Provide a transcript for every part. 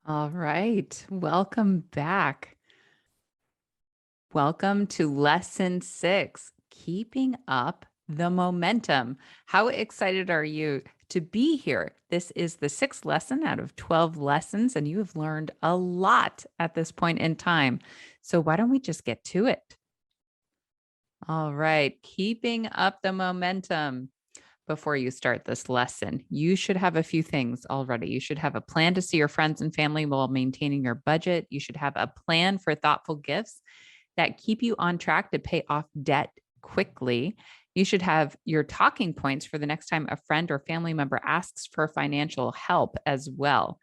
All right. Welcome back. Welcome to lesson 6, keeping up the momentum. How excited are you to be here? This is the 6th lesson out of 12 lessons, and you have learned a lot at this point in time. So, why don't we just get to it? All right. Keeping up the momentum. Before you start this lesson, you should have a few things already. You should have a plan to see your friends and family while maintaining your budget. You should have a plan for thoughtful gifts that keep you on track to pay off debt quickly. You should have your talking points for the next time a friend or family member asks for financial help as well.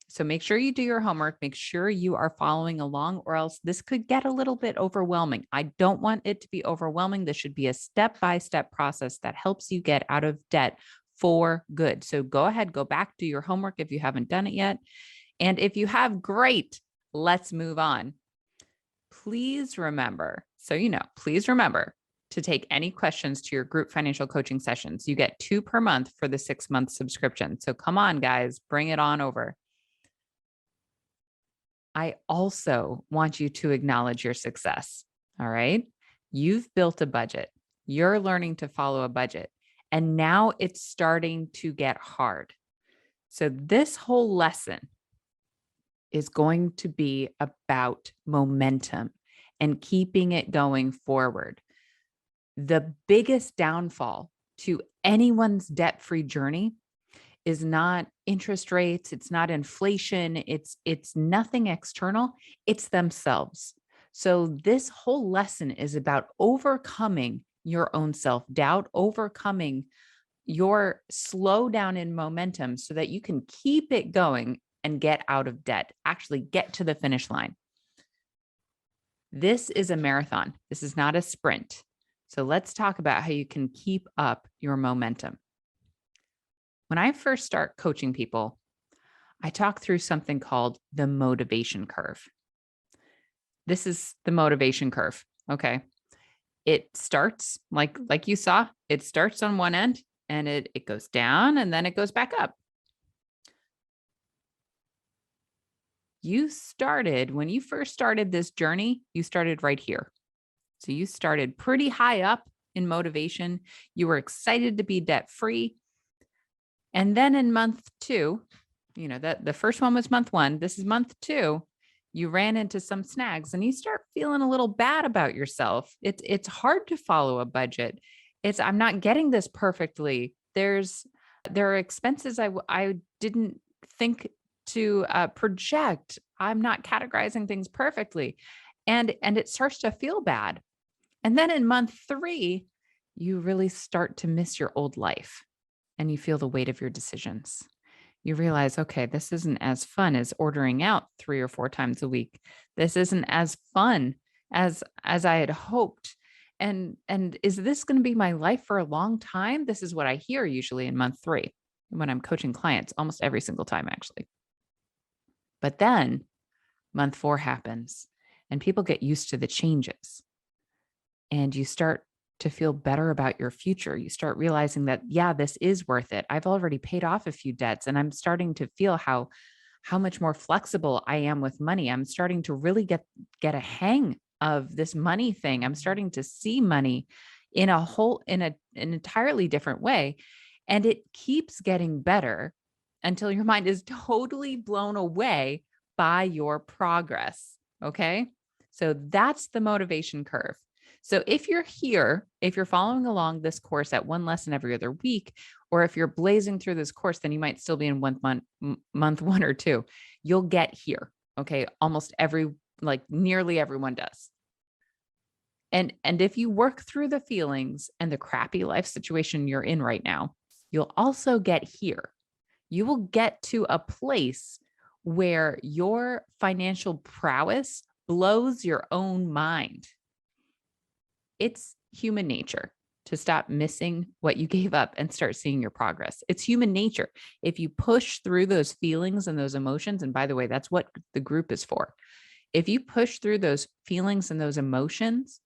So make sure you do your homework, make sure you are following along, or else this could get a little bit overwhelming. I don't want it to be overwhelming. This should be a step-by-step process that helps you get out of debt for good. So go ahead, go back, do your homework if you haven't done it yet. And if you have, great, let's move on. Please remember, please remember to take any questions to your group financial coaching sessions. You get 2 per month for the 6-month subscription. So come on, guys, bring it on over. I also want you to acknowledge your success. All right. You've built a budget. You're learning to follow a budget. And now it's starting to get hard. So, this whole lesson is going to be about momentum and keeping it going forward. The biggest downfall to anyone's debt free journey is not interest rates, it's not inflation, it's nothing external, it's themselves. So this whole lesson is about overcoming your own self-doubt, overcoming your slowdown in momentum so that you can keep it going and get out of debt, actually get to the finish line. This is a marathon. This is not a sprint. So let's talk about how you can keep up your momentum. When I first start coaching people, I talk through something called the motivation curve. This is the motivation curve. Okay. It starts like you saw, it starts on one end and it goes down and then it goes back up. When you first started this journey, you started right here. So you started pretty high up in motivation. You were excited to be debt free. And then in month 2, that the first one was month 1. This is month 2. You ran into some snags and you start feeling a little bad about yourself. It's hard to follow a budget. I'm not getting this perfectly. There are expenses I didn't think to project. I'm not categorizing things perfectly, and it starts to feel bad. And then in month 3, you really start to miss your old life and you feel the weight of your decisions. You realize, okay, this isn't as fun as ordering out 3 or 4 times a week. This isn't as fun as I had hoped. And is this going to be my life for a long time? This is what I hear usually in month 3 when I'm coaching clients, almost every single time actually. But then month 4 happens and people get used to the changes. And you start to feel better about your future. You start realizing that, yeah, this is worth it. I've already paid off a few debts and I'm starting to feel how much more flexible I am with money. I'm starting to really get a hang of this money thing. I'm starting to see money in an entirely different way. And it keeps getting better until your mind is totally blown away by your progress. Okay. So that's the motivation curve. So if you're here, if you're following along this course at one lesson every other week, or if you're blazing through this course, then you might still be in month 1 or 2. You'll get here. Okay. Nearly everyone does. And if you work through the feelings and the crappy life situation you're in right now, you'll also get here. You will get to a place where your financial prowess blows your own mind. It's human nature to stop missing what you gave up and start seeing your progress. It's human nature. If you push through those feelings and those emotions, and by the way, that's what the group is for. If you push through those feelings and those emotions,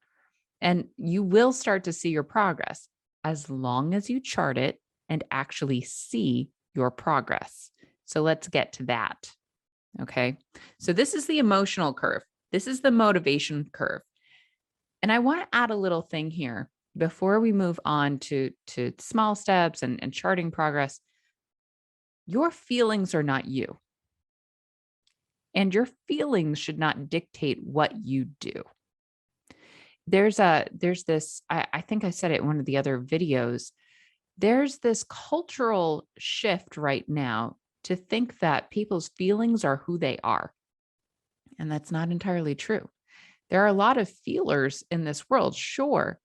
and you will start to see your progress as long as you chart it and actually see your progress. So let's get to that. Okay. So this is the emotional curve. This is the motivation curve. And I want to add a little thing here before we move on to small steps and charting progress. Your feelings are not you, and your feelings should not dictate what you do. There's this, I think I said it in one of the other videos. There's this cultural shift right now to think that people's feelings are who they are. And that's not entirely true. There are a lot of feelers in this world, sure,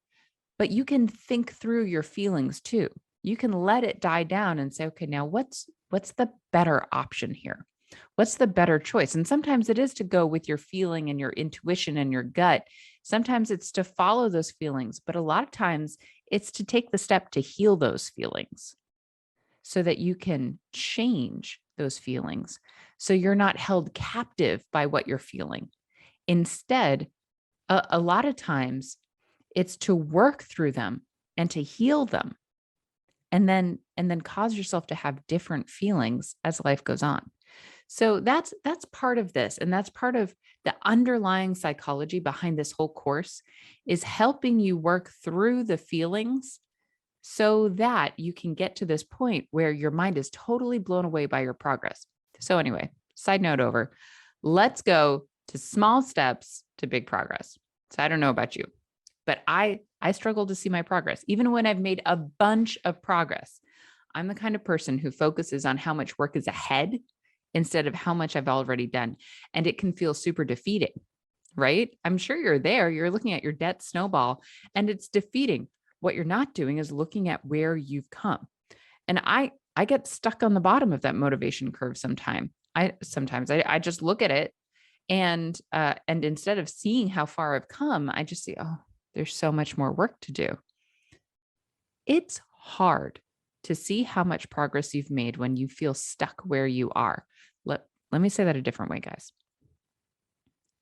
but you can think through your feelings too. You can let it die down and say, okay, now what's the better option here? What's the better choice? And sometimes it is to go with your feeling and your intuition and your gut. Sometimes it's to follow those feelings, but a lot of times it's to take the step to heal those feelings so that you can change those feelings. So you're not held captive by what you're feeling. Instead, a lot of times it's to work through them and to heal them and then cause yourself to have different feelings as life goes on. So that's part of this, and that's part of the underlying psychology behind this whole course is helping you work through the feelings so that you can get to this point where your mind is totally blown away by your progress. So anyway, side note over. Let's go to small steps to big progress. So I don't know about you, but I struggle to see my progress even when I've made a bunch of progress. I'm the kind of person who focuses on how much work is ahead instead of how much I've already done. And it can feel super defeating, right? I'm sure you're there. You're looking at your debt snowball and it's defeating. What you're not doing is looking at where you've come. And I get stuck on the bottom of that motivation curve sometimes. I just look at it and instead of seeing how far I've come, I just see, oh, there's so much more work to do. It's hard to see how much progress you've made when you feel stuck where you are. Let me say that a different way, guys.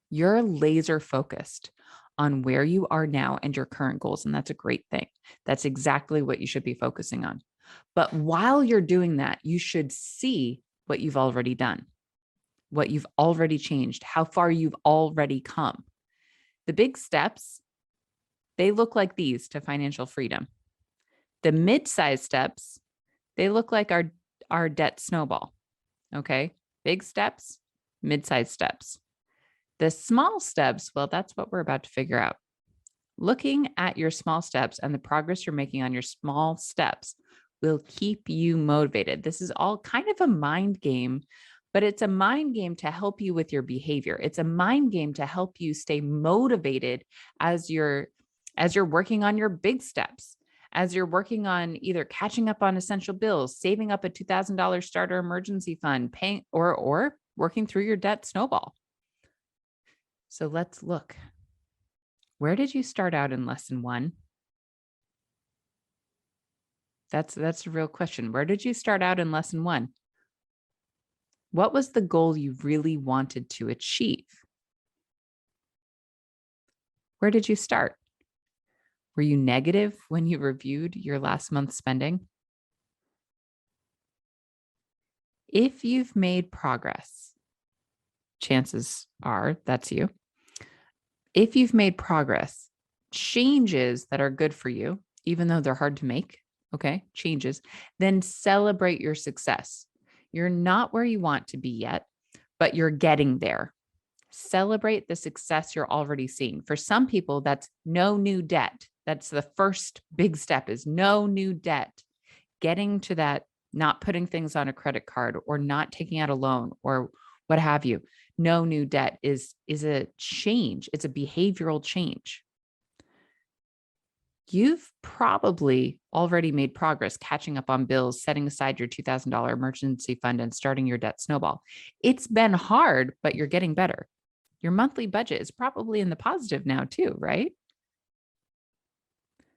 You're laser focused on where you are now and your current goals, and that's a great thing. That's exactly what you should be focusing on. But while you're doing that, you should see what you've already done, what you've already changed, how far you've already come. The big steps, they look like these to financial freedom. The mid-sized steps, they look like our debt snowball. Okay. Big steps, mid-sized steps. The small steps, well, that's what we're about to figure out. Looking at your small steps and the progress you're making on your small steps will keep you motivated. This is all kind of a mind game, but it's a mind game to help you with your behavior. It's a mind game to help you stay motivated as you're working on your big steps, as you're working on either catching up on essential bills, saving up a $2,000 starter emergency fund, paying or working through your debt snowball. So let's look. Where did you start out in lesson 1? That's a real question. Where did you start out in lesson 1? What was the goal you really wanted to achieve? Where did you start? Were you negative when you reviewed your last month's spending? If you've made progress, chances are that's you. If you've made progress, changes that are good for you, even though they're hard to make, okay, changes, then celebrate your success. You're not where you want to be yet, but you're getting there. Celebrate the success you're already seeing. For some people, that's no new debt. That's the first big step is no new debt. Getting to that, not putting things on a credit card or not taking out a loan or what have you. No new debt is a change. It's a behavioral change. You've probably already made progress catching up on bills, setting aside your $2,000 emergency fund and starting your debt snowball. It's been hard, but you're getting better. Your monthly budget is probably in the positive now too, right?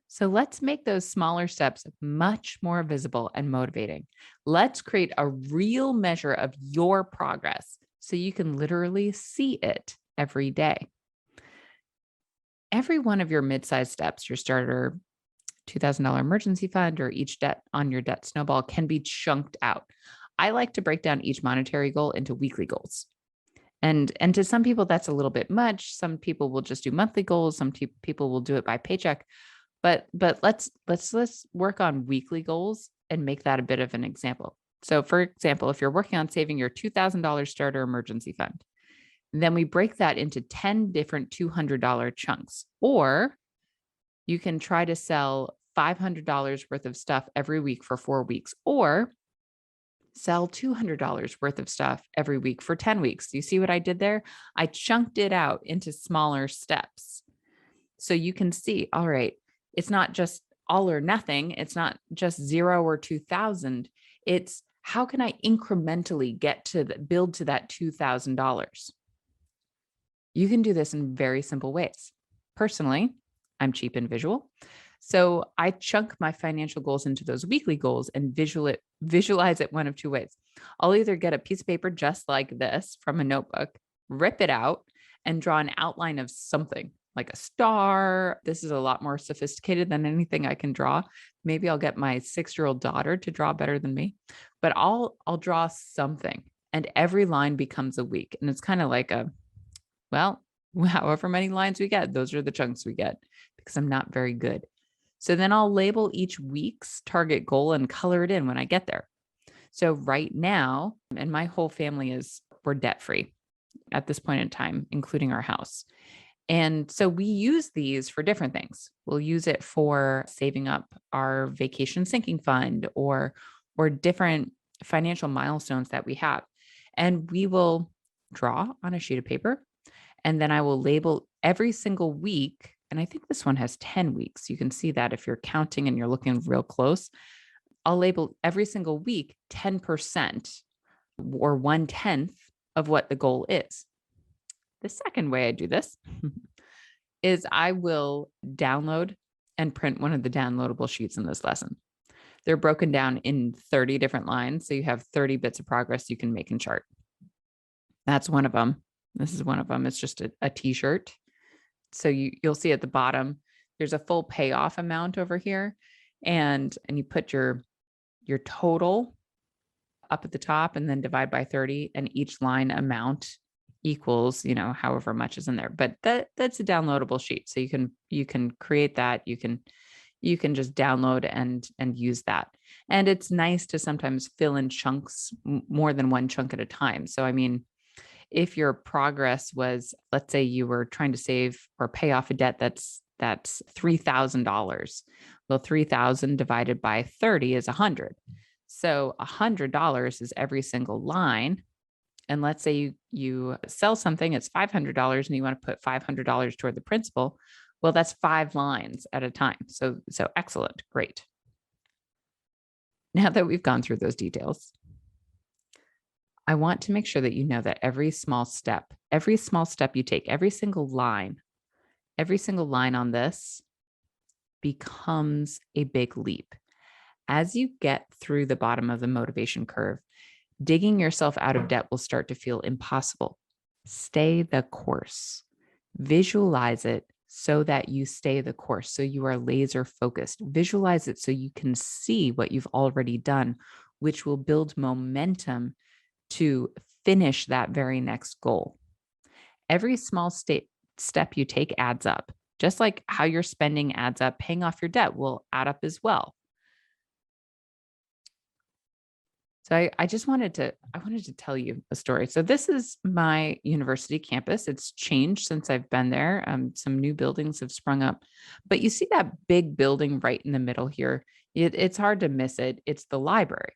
So let's make those smaller steps much more visible and motivating. Let's create a real measure of your progress so you can literally see it every day. Every one of your mid-sized steps, your starter $2,000 emergency fund or each debt on your debt snowball can be chunked out. I like to break down each monetary goal into weekly goals. And to some people, that's a little bit much. Some people will just do monthly goals. Some people will do it by paycheck. But let's work on weekly goals and make that a bit of an example. So for example, if you're working on saving your $2,000 starter emergency fund, then we break that into 10 different $200 chunks. Or you can try to sell $500 worth of stuff every week for 4 weeks, or sell $200 worth of stuff every week for 10 weeks. You see what I did there? I chunked it out into smaller steps. So you can see, all right, it's not just all or nothing. It's not just 0 or 2,000. It's how can I incrementally get to build to that $2,000? You can do this in very simple ways. Personally, I'm cheap and visual. So I chunk my financial goals into those weekly goals and visualize it one of two ways. I'll either get a piece of paper just like this from a notebook, rip it out, and draw an outline of something like a star. This is a lot more sophisticated than anything I can draw. Maybe I'll get my 6-year-old daughter to draw better than me, but I'll draw something, and every line becomes a week. And it's kind of like well, however many lines we get, those are the chunks we get, because I'm not very good. So then I'll label each week's target goal and color it in when I get there. So right now, and my whole family we're debt free at this point in time, including our house. And so we use these for different things. We'll use it for saving up our vacation sinking fund or different financial milestones that we have. And we will draw on a sheet of paper, and then I will label every single week. And I think this one has 10 weeks. You can see that if you're counting and you're looking real close. I'll label every single week 10% or 1/10 of what the goal is. The second way I do this is I will download and print one of the downloadable sheets in this lesson. They're broken down in 30 different lines. So you have 30 bits of progress you can make in chart. That's one of them. This is one of them. It's just a t-shirt. So you'll see at the bottom, there's a full payoff amount over here. And you put your total up at the top and then divide by 30, and each line amount equals, however much is in there. But that's a downloadable sheet. So you can create that. You can just download and use that. And it's nice to sometimes fill in chunks, more than one chunk at a time. So, I mean, if your progress was, let's say you were trying to save or pay off a debt that's $3,000. Well, 3,000 divided by 30 is 100. So $100 is every single line. And let's say you sell something, it's $500 and you want to put $500 toward the principal. Well, that's 5 lines at a time. So excellent. Great. Now that we've gone through those details, I want to make sure that you know that every small step you take, every single line on this becomes a big leap. As you get through the bottom of the motivation curve, digging yourself out of debt will start to feel impossible. Stay the course. Visualize it so that you stay the course, so you are laser focused. Visualize it so you can see what you've already done, which will build momentum to finish that very next goal. Every small step you take adds up. Just like how your spending adds up, paying off your debt will add up as well. So I wanted to tell you a story. So this is my university campus. It's changed since I've been there. Some new buildings have sprung up, but you see that big building right in the middle here. It's hard to miss it. It's the library.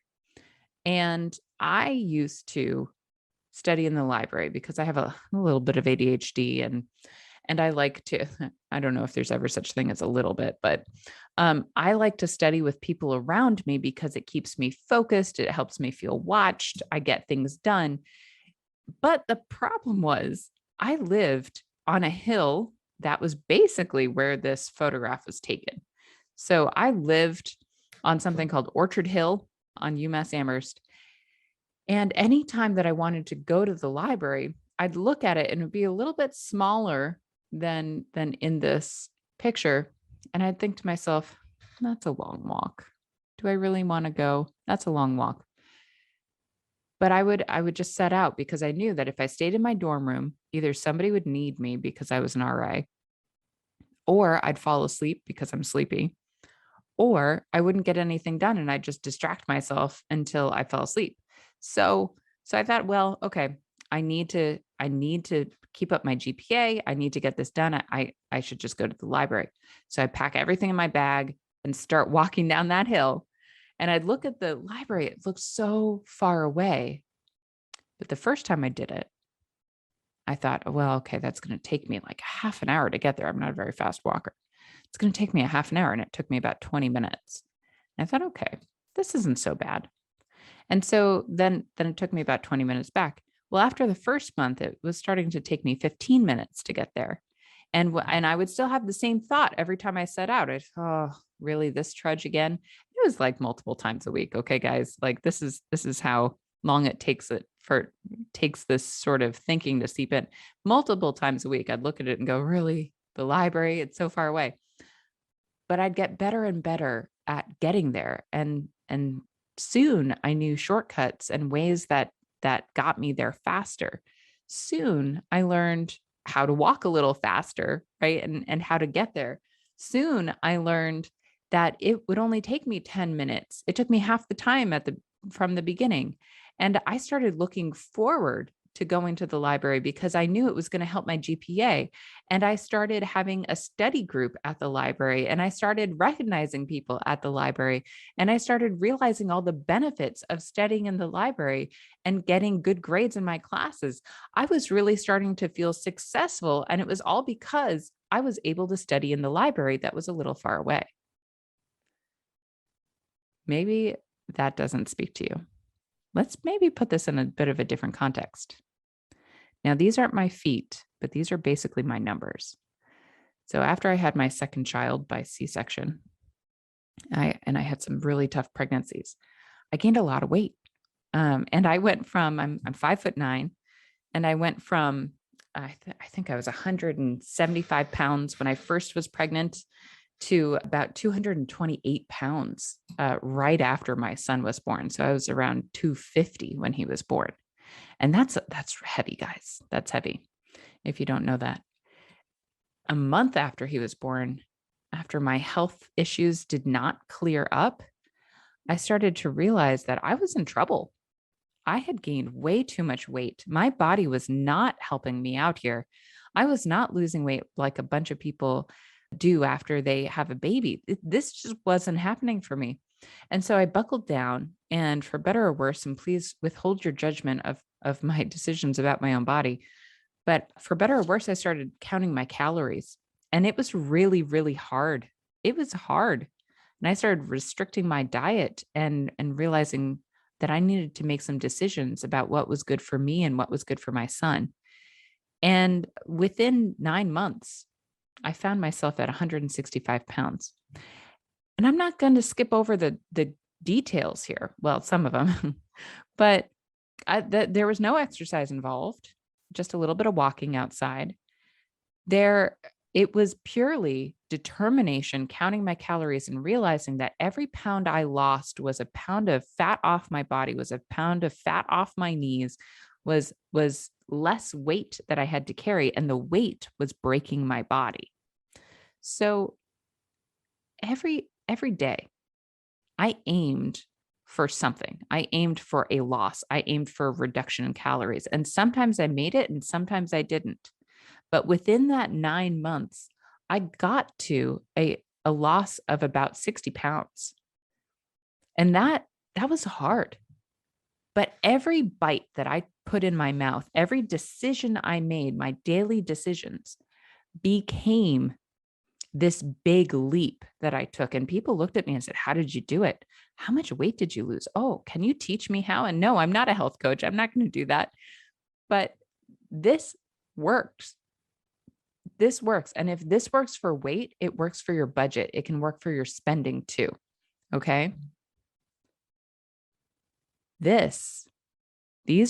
And I used to study in the library because I have a little bit of ADHD and I like to, I don't know if there's ever such thing as a little bit, but I like to study with people around me because it keeps me focused. It helps me feel watched. I get things done. But the problem was I lived on a hill that was basically where this photograph was taken. So I lived on something called Orchard Hill on UMass Amherst. And anytime that I wanted to go to the library, I'd look at it and it would be a little bit smaller than in this picture. And I'd think to myself, that's a long walk. Do I really want to go? That's a long walk. But I would just set out because I knew that if I stayed in my dorm room, either somebody would need me because I was an RA, or I'd fall asleep because I'm sleepy, or I wouldn't get anything done and I'd just distract myself until I fell asleep. So so I thought, well, okay, I need to keep up my GPA. I need to get this done. I should just go to the library. So I pack everything in my bag and start walking down that hill. And I'd look at the library. It looked so far away. But the first time I did it, I thought, oh, well, okay, that's going to take me like half an hour to get there. I'm not a very fast walker. It's going to take me a half an hour. And it took me about 20 minutes. And I thought, okay, this isn't so bad. And so then it took me about 20 minutes back. Well, after the first month, it was starting to take me 15 minutes to get there. And I would still have the same thought every time I set out. Oh, really, this trudge again? It was like multiple times a week. Okay, guys, like this is how long it takes this sort of thinking to seep in. Multiple times a week, I'd look at it and go, really, the library? It's so far away. But I'd get better and better at getting there, and soon I knew shortcuts and ways that got me there faster. Soon I learned how to walk a little faster, right? And how to get there. Soon I learned that it would only take me 10 minutes. It took me half the time from the beginning. And I started looking forward to going to the library because I knew it was going to help my GPA. And I started having a study group at the library, and I started recognizing people at the library, and I started realizing all the benefits of studying in the library and getting good grades in my classes. I was really starting to feel successful, and it was all because I was able to study in the library that was a little far away. Maybe that doesn't speak to you. Let's maybe put this in a bit of a different context. Now, these aren't my feet, but these are basically my numbers. So after I had my second child by C-section, I had some really tough pregnancies. I gained a lot of weight. And I went from, I'm 5'9", and I went from, I think I was 175 pounds when I first was pregnant to about 228 pounds right after my son was born. So I was around 250 when he was born. And that's heavy, guys. That's heavy. If you don't know that. A month after he was born, after my health issues did not clear up, I started to realize that I was in trouble. I had gained way too much weight. My body was not helping me out here. I was not losing weight like a bunch of people do after they have a baby. This just wasn't happening for me. And so I buckled down, and for better or worse, and please withhold your judgment of my decisions about my own body. But for better or worse, I started counting my calories, and it was really, really hard. It was hard. And I started restricting my diet and realizing that I needed to make some decisions about what was good for me and what was good for my son. And within 9 months, I found myself at 165 pounds. And I'm not going to skip over the details here. Well, some of them, but there was no exercise involved, just a little bit of walking outside. It was purely determination, counting my calories and realizing that every pound I lost was a pound of fat off my body, was a pound of fat off my knees, was less weight that I had to carry, and the weight was breaking my body. So every day I aimed for something. I aimed for a loss. I aimed for a reduction in calories. And sometimes I made it and sometimes I didn't. But within that 9 months, I got to a loss of about 60 pounds. And that was hard. But every bite that I put in my mouth, every decision I made, my daily decisions became this big leap that I took. And people looked at me and said, how did you do it? How much weight did you lose? Oh, can you teach me how? And no, I'm not a health coach. I'm not going to do that. But this works. This works. And if this works for weight, it works for your budget. It can work for your spending too. Okay. These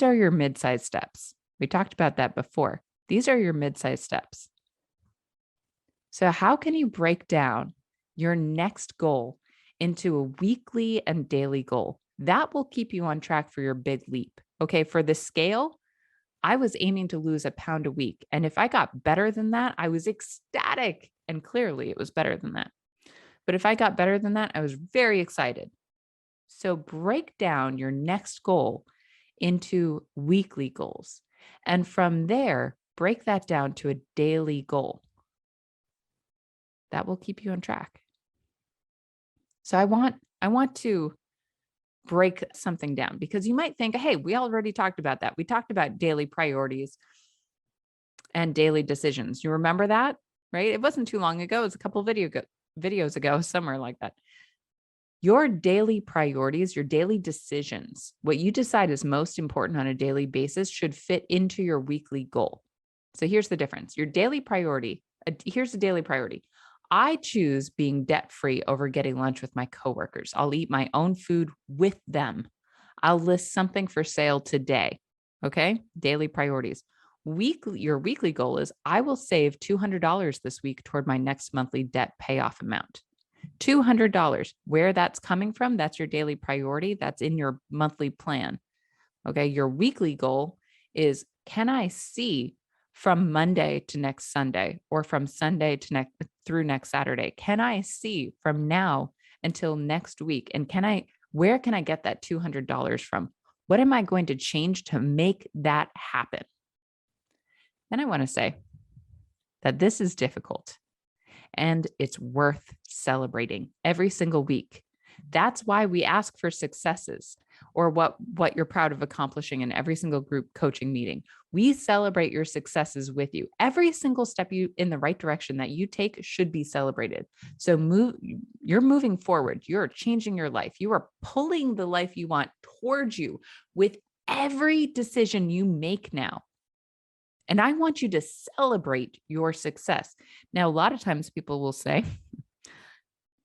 are your mid-sized steps. We talked about that before. These are your mid-sized steps. So how can you break down your next goal into a weekly and daily goal? That will keep you on track for your big leap. Okay. For the scale, I was aiming to lose a pound a week. And if I got better than that, I was ecstatic. And clearly it was better than that. But if I got better than that, I was very excited. So break down your next goal into weekly goals. And from there, break that down to a daily goal. That will keep you on track. So I want to break something down, because you might think, hey, we already talked about that. We talked about daily priorities and daily decisions. You remember that, right? It wasn't too long ago. It was a couple videos ago, somewhere like that. Your daily priorities, your daily decisions, what you decide is most important on a daily basis should fit into your weekly goal. So here's the difference. Your daily priority, here's the daily priority. I choose being debt-free over getting lunch with my coworkers. I'll eat my own food with them. I'll list something for sale today. Okay? Daily priorities. Your weekly goal is I will save $200 this week toward my next monthly debt payoff amount. $200. Where that's coming from, that's your daily priority. That's in your monthly plan. Okay. Your weekly goal is, can I see from Monday to next Sunday, or from Sunday to through next Saturday? Can I see from now until next week? And where can I get that $200 from? What am I going to change to make that happen? Then I want to say that this is difficult, and it's worth celebrating every single week. That's why we ask for successes, or what you're proud of accomplishing in every single group coaching meeting. We celebrate your successes with you. Every single step you in the right direction that you take should be celebrated. So you're moving forward. You're changing your life. You are pulling the life you want towards you with every decision you make now. And I want you to celebrate your success. Now, a lot of times people will say,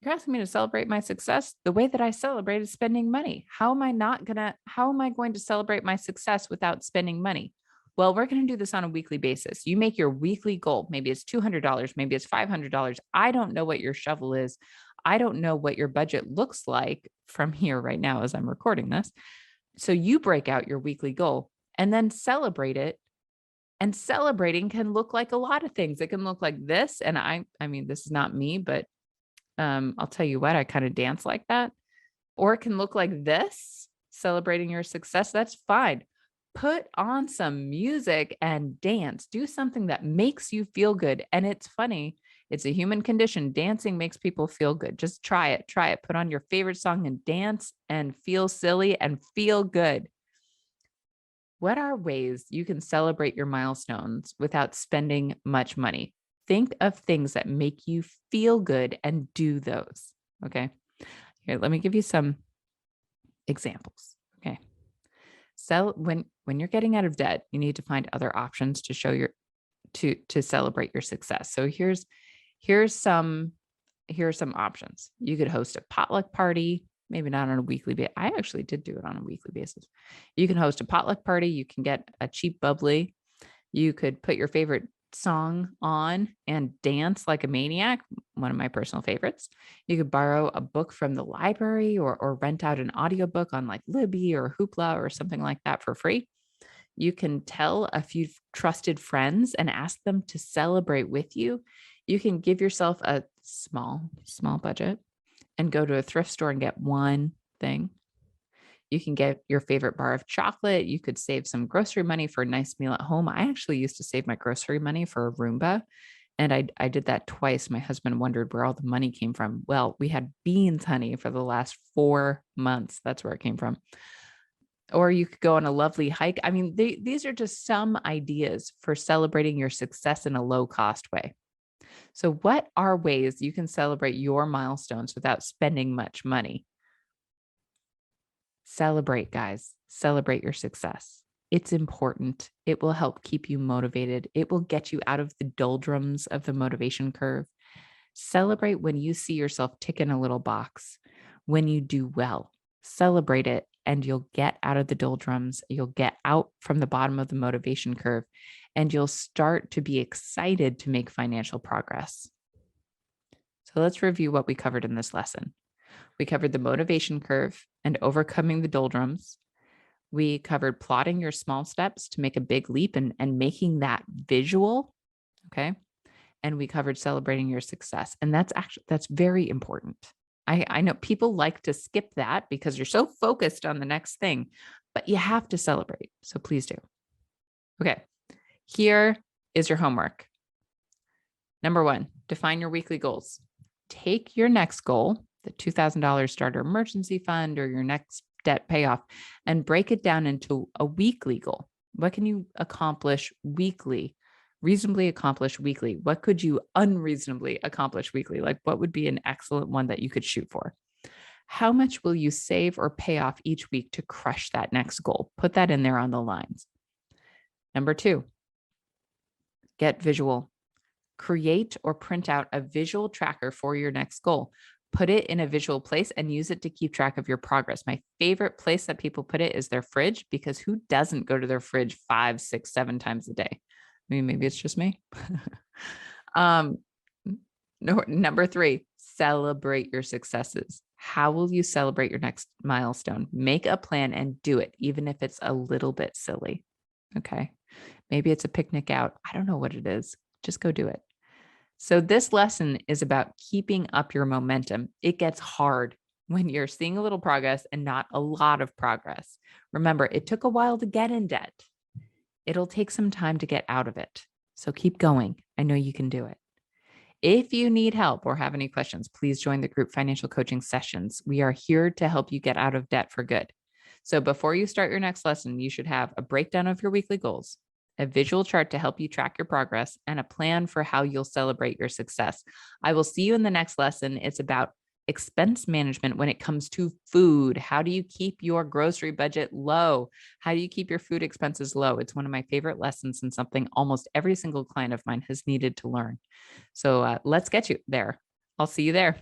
you're asking me to celebrate my success. The way that I celebrate is spending money. How am I going to celebrate my success without spending money? Well, we're going to do this on a weekly basis. You make your weekly goal. Maybe it's $200. Maybe it's $500. I don't know what your shovel is. I don't know what your budget looks like from here right now as I'm recording this. So you break out your weekly goal and then celebrate it. And celebrating can look like a lot of things. It can look like this. And I mean, this is not me, but I'll tell you what, I kind of dance like that. Or it can look like this, celebrating your success. That's fine. Put on some music and dance. Do something that makes you feel good. And it's funny. It's a human condition. Dancing makes people feel good. Just try it. Try it. Put on your favorite song and dance and feel silly and feel good. What are ways you can celebrate your milestones without spending much money? Think of things that make you feel good and do those. Okay. Here, let me give you some examples. Okay. So when you're getting out of debt, you need to find other options to show to celebrate your success. So here's some options. You could host a potluck party. Maybe not on a weekly basis. I actually did do it on a weekly basis. You can host a potluck party. You can get a cheap bubbly. You could put your favorite song on and dance like a maniac, one of my personal favorites. You could borrow a book from the library, or rent out an audiobook on like Libby or Hoopla or something like that for free. You can tell a few trusted friends and ask them to celebrate with you. You can give yourself a small budget and go to a thrift store and get one thing. You can get your favorite bar of chocolate. You could save some grocery money for a nice meal at home. I actually used to save my grocery money for a Roomba, and I did that twice. My husband wondered where all the money came from. Well, we had beans, honey, for the last 4 months. That's where it came from. Or you could go on a lovely hike. I mean, these are just some ideas for celebrating your success in a low-cost way. So what are ways you can celebrate your milestones without spending much money? Celebrate, guys. Celebrate your success. It's important. It will help keep you motivated. It will get you out of the doldrums of the motivation curve. Celebrate when you see yourself tick in a little box, when you do well. Celebrate it, and you'll get out of the doldrums. You'll get out from the bottom of the motivation curve, and you'll start to be excited to make financial progress. So let's review what we covered in this lesson. We covered the motivation curve and overcoming the doldrums. We covered plotting your small steps to make a big leap and making that visual. Okay. And we covered celebrating your success. And that's very important. I know people like to skip that because you're so focused on the next thing, but you have to celebrate. So please do. Okay. Here is your homework. Number 1, define your weekly goals. Take your next goal, the $2,000 starter emergency fund or your next debt payoff, and break it down into a weekly goal. What can you accomplish weekly? Reasonably accomplish weekly? What could you unreasonably accomplish weekly? Like what would be an excellent one that you could shoot for? How much will you save or pay off each week to crush that next goal? Put that in there on the lines. Number 2, get visual. Create or print out a visual tracker for your next goal. Put it in a visual place and use it to keep track of your progress. My favorite place that people put it is their fridge, because who doesn't go to their fridge 5, 6, 7 times a day? I mean, maybe it's just me. Number 3, celebrate your successes. How will you celebrate your next milestone? Make a plan and do it, even if it's a little bit silly. Okay. Maybe it's a picnic out. I don't know what it is. Just go do it. So this lesson is about keeping up your momentum. It gets hard when you're seeing a little progress and not a lot of progress. Remember, it took a while to get in debt. It'll take some time to get out of it. So keep going. I know you can do it. If you need help or have any questions, please join the group financial coaching sessions. We are here to help you get out of debt for good. So before you start your next lesson, you should have a breakdown of your weekly goals, a visual chart to help you track your progress, and a plan for how you'll celebrate your success. I will see you in the next lesson. It's about expense management when it comes to food. How do you keep your grocery budget low? How do you keep your food expenses low? It's one of my favorite lessons and something almost every single client of mine has needed to learn. So let's get you there. I'll see you there.